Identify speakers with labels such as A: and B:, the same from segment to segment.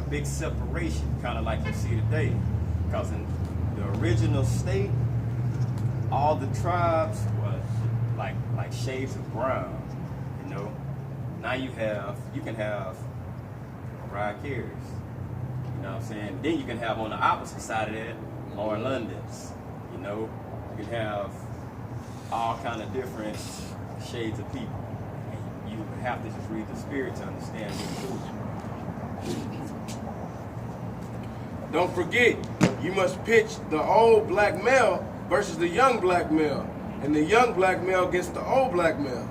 A: big separation, kind of like you see today. Because in the original state, all the tribes were like shades of brown, you know. Now you can have Mariah Careys, you know what I'm saying? Then you can have on the opposite side of that, Lauren London's, you know. You can have all kind of different shades of people. And you have to just read the spirit to understand the truth.
B: Don't forget, you must pitch the old black male versus the young black male, and the young black male against the old black male.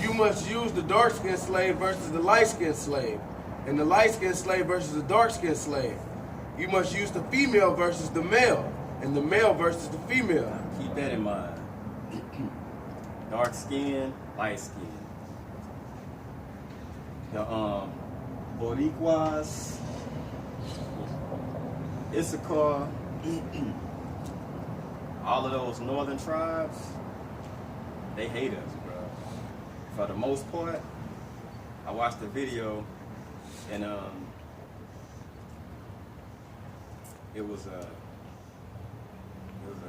B: You must use the dark-skinned slave versus the light-skinned slave, and the light-skinned slave versus the dark-skinned slave. You must use the female versus the male, and the male versus the female.
A: Keep that in mind. Dark skin, light skin. The Boricuas, Issachar, all of those northern tribes, they hate us, bro. For the most part, I watched the video and it was an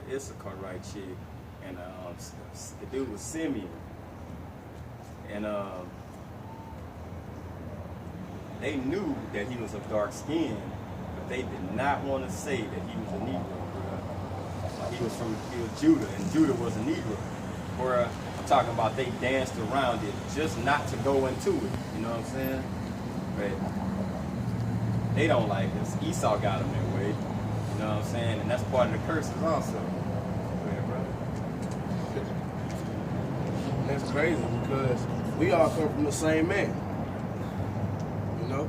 A: Issacharite chick, and the dude was Simeon, and they knew that he was of dark skin, but they did not want to say that he was a Negro, bro. He was Judah, and Judah was a Negro. Where I'm talking about, they danced around it just not to go into it. You know what I'm saying? But they don't like us. Esau got them that way. You know what I'm saying? And that's part of the curses also. Go ahead, brother.
B: That's crazy because we all come from the same man. You know?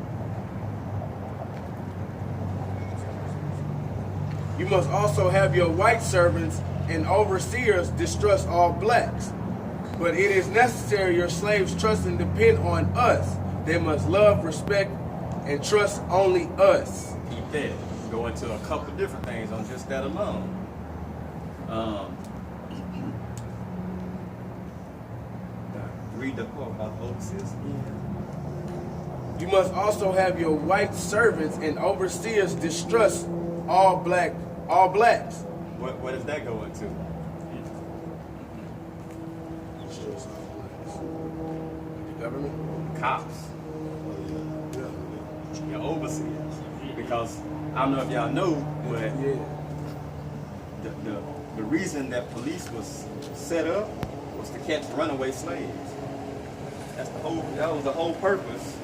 B: You must also have your white servants and overseers distrust all blacks. But it is necessary your slaves trust and depend on us. They must love, respect, and trust only us.
A: Keep that. Go into a couple of different things on just that alone. Read the quote about overseers again.
B: You must also have your white servants and overseers distrust all blacks.
A: What does that go into?
B: The government?
A: Cops. Your overseers. Because I don't know if y'all know, but the reason that police was set up was to catch runaway slaves. That was the whole purpose.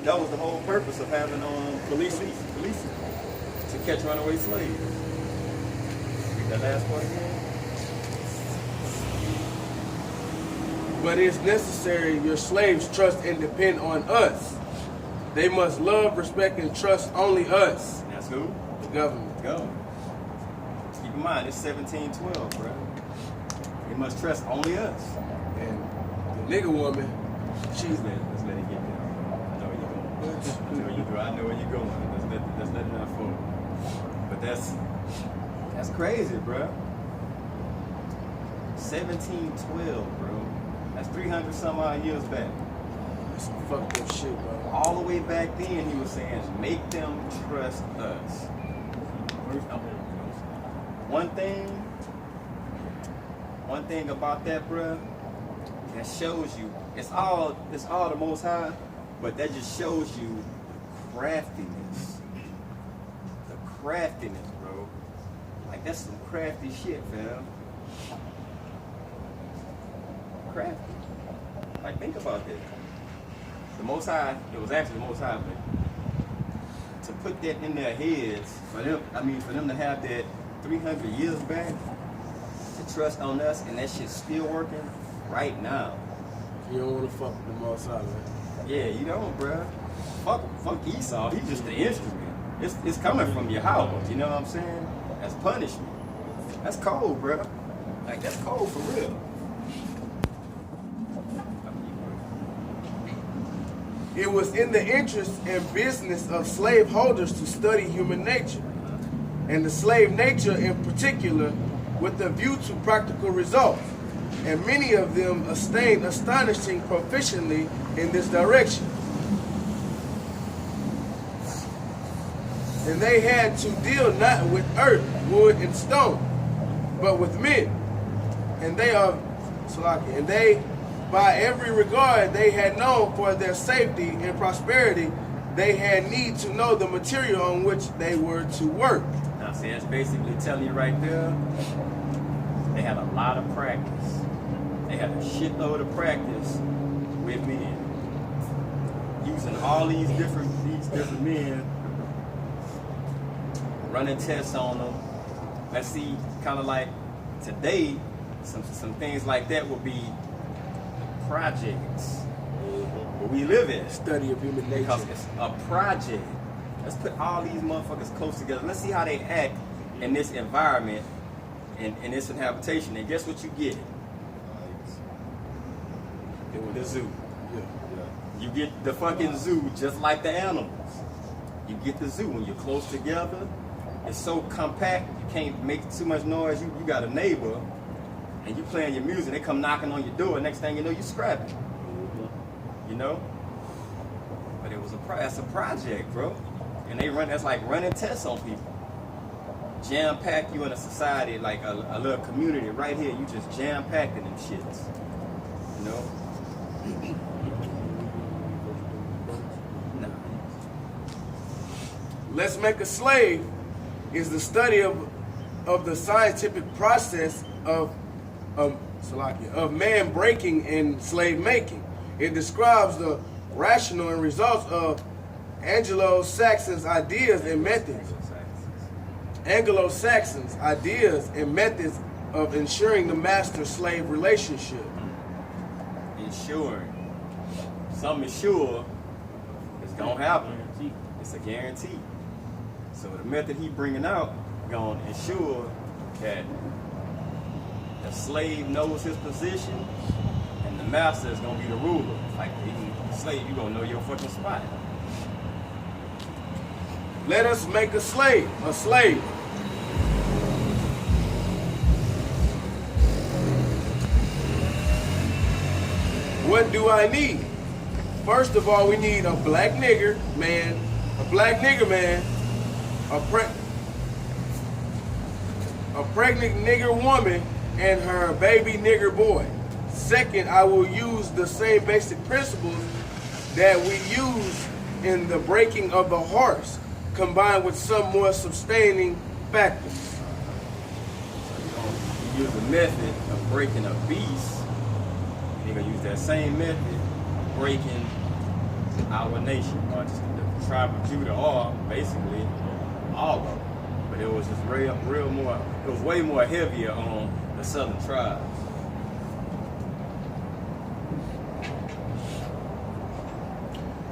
A: That was the whole purpose of having police to catch runaway slaves. Read that last part again.
B: But it's necessary your slaves trust and depend on us. They must love, respect, and trust only us.
A: And that's who?
B: The government.
A: The government. Keep in mind, it's 1712, bro. They must trust only us.
B: And the nigga woman, she's
A: Let's let it get there. I know where you're going. I know where you're going. Let's let it unfold. But that's crazy, bro. 1712, bro. That's 300 some odd years back.
B: That's some fucked up shit, bro.
A: All the way back then, he was saying, make them trust us. One thing about that, bro, that shows you, it's all the Most High, but that just shows you the craftiness. The craftiness, bro. Like, that's some crafty shit, fam. Crafty. Like, think about that. The Most High, it was actually the Most High, but to put that in their heads, for them to have that 300 years back, to trust on us, and that shit's still working right now.
B: You don't want to fuck with the Most High, man.
A: Yeah, you don't, bruh. Fuck Esau, he's just the instrument. It's coming from YAHAWAH, you know what I'm saying? That's punishment. That's cold, bruh. Like, that's cold for real.
B: It was in the interest and business of slaveholders to study human nature, and the slave nature in particular, with a view to practical results, and many of them attained astonishing proficiently in this direction. And they had to deal not with earth, wood, and stone, but with men. And they by every regard they had known for their safety and prosperity, they had need to know the material on which they were to work.
A: Now, see, that's basically telling you right there, they had a lot of practice. They had a shitload of practice with men, using all these different men, running tests on them. Let's see, kind of like today, some things like that would be projects. Where we live in.
B: Study of human nature.
A: Because it's a project. Let's put all these motherfuckers close together. Let's see how they act in this environment, in this habitation. And guess what you get? The zoo. Yeah. You get the fucking zoo just like the animals. You get the zoo when you're close together. It's so compact, you can't make too much noise. You got a neighbor, and you playing your music, they come knocking on your door. Next thing you know, you scrapping. You know? But it was that's a project, bro. And that's like running tests on people. Jam-pack you in a society, like a little community right here. You just jam-packed in them shits. You know? No.
B: Let's Make a Slave is the study of the scientific process of man breaking and slave making. It describes the rationale and results of Anglo-Saxons' ideas and methods. Anglo-Saxons' ideas and methods of ensuring the master-slave relationship.
A: Ensuring. Something is sure, it's gonna happen. It's a guarantee. So the method he bringing out gonna ensure that the slave knows his position and the master is gonna be the ruler. Like the slave, you gonna know your fucking spot.
B: Let us make a slave. What do I need? First of all, we need a black nigger man, a pregnant nigger woman, and her baby nigger boy. Second, I will use the same basic principles that we use in the breaking of the horse, combined with some more sustaining factors.
A: So you use the method of breaking a beast, you're going to use that same method breaking our nation, or just the tribe of Judah, or basically all of them. But it was just it was way more heavier on the southern tribes.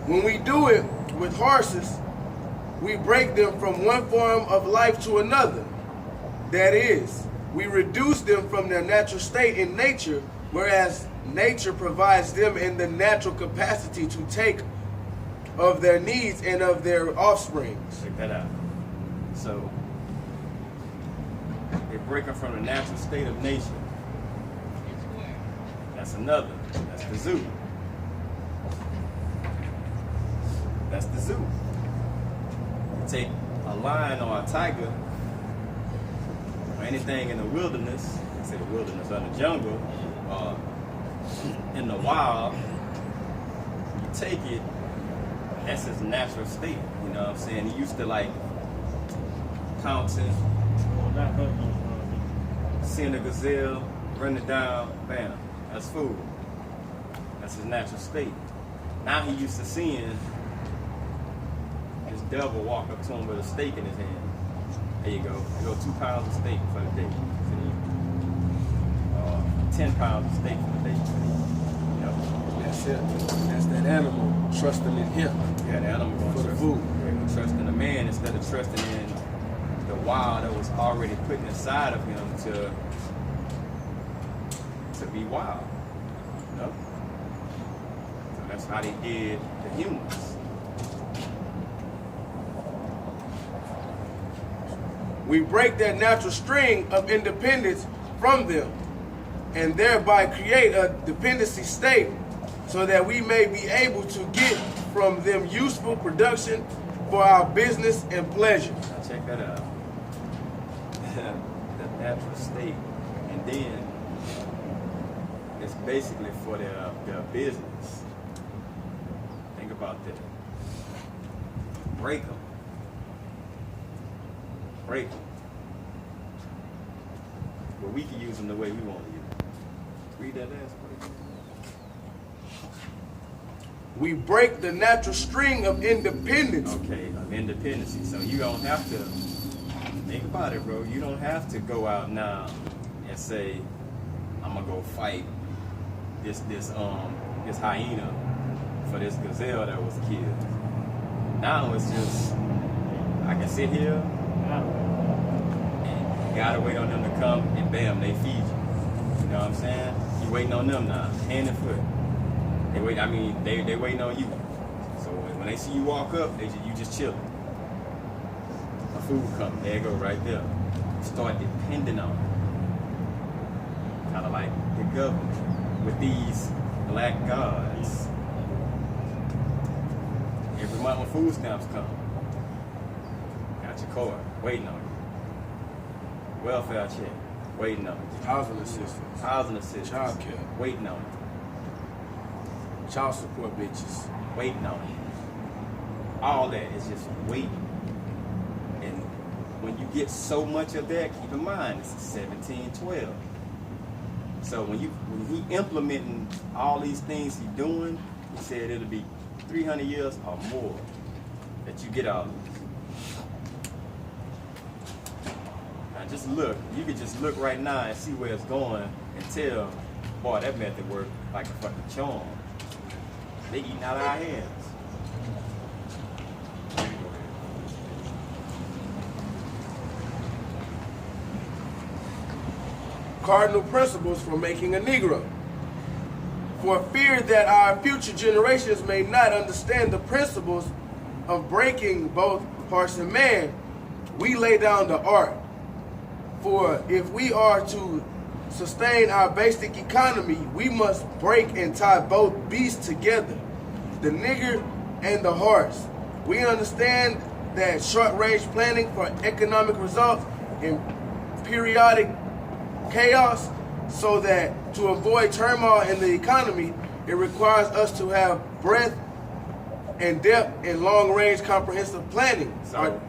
B: When we do it with horses, we break them from one form of life to another. That is, we reduce them from their natural state in nature, whereas nature provides them in the natural capacity to take of their needs and of their offspring.
A: Check that out. So, they're breaking from the natural state of nature. That's another. That's the zoo. That's the zoo. You take a lion or a tiger or anything in the wilderness, I say the wilderness or the jungle, in the wild, you take it, that's his natural state, you know what I'm saying? He used to like pouncing, seeing a gazelle, run it down, bam, that's food. That's his natural state. Now he used to seeing this devil walk up to him with a steak in his hand. There you go. You go 2 pounds of steak for the day. 10 pounds of steak for the day. You know?
B: That's it. That's that animal trusting in him.
A: Yeah, the animal going
B: for
A: to
B: the food.
A: Trusting the man instead of trusting in the wild that was already put inside of him to be wild. You know? So that's how they did the humans.
B: We break that natural string of independence from them and thereby create a dependency state so that we may be able to get from them useful production for our business and pleasure.
A: Now check that out. The natural state. And then it's basically for their business. Think about that. Break them. Break them. But we can use them the way we want to use them. Read that last part.
B: We break the natural string of independence.
A: Okay, of independency. So you don't have to think about it, bro. You don't have to go out now and say, I'm gonna go fight this hyena for this gazelle that was killed. Now it's just I can sit here and you gotta wait on them to come and bam, they feed you. You know what I'm saying? You waiting on them now, hand and foot. They wait. I mean, they waiting on you. So when they see you walk up, you just chilling. A food come, there you go, right there. Start depending on it. Kind of like the government with these black gods. Every month when food stamps come, got your card, waiting on you. Welfare check, waiting on you.
B: Housing assistance.
A: Housing assistance.
B: Child care.
A: Waiting on you.
B: Child support bitches.
A: Waiting on you. All that is just waiting. And when you get so much of that, keep in mind, it's 1712. So when he implementing all these things he's doing, he said it'll be 300 years or more that you get all of this. Now just look, you can just look right now and see where it's going and tell, boy, that method worked like a fucking charm. They eating out of our hands.
B: Cardinal principles for making a Negro. For fear that our future generations may not understand the principles of breaking both horse and man, we lay down the art. For if we are to sustain our basic economy, we must break and tie both beasts together, the nigger and the horse. We understand that short-range planning for economic results in periodic chaos, so that to avoid turmoil in the economy, it requires us to have breadth and depth in long-range comprehensive planning.
A: So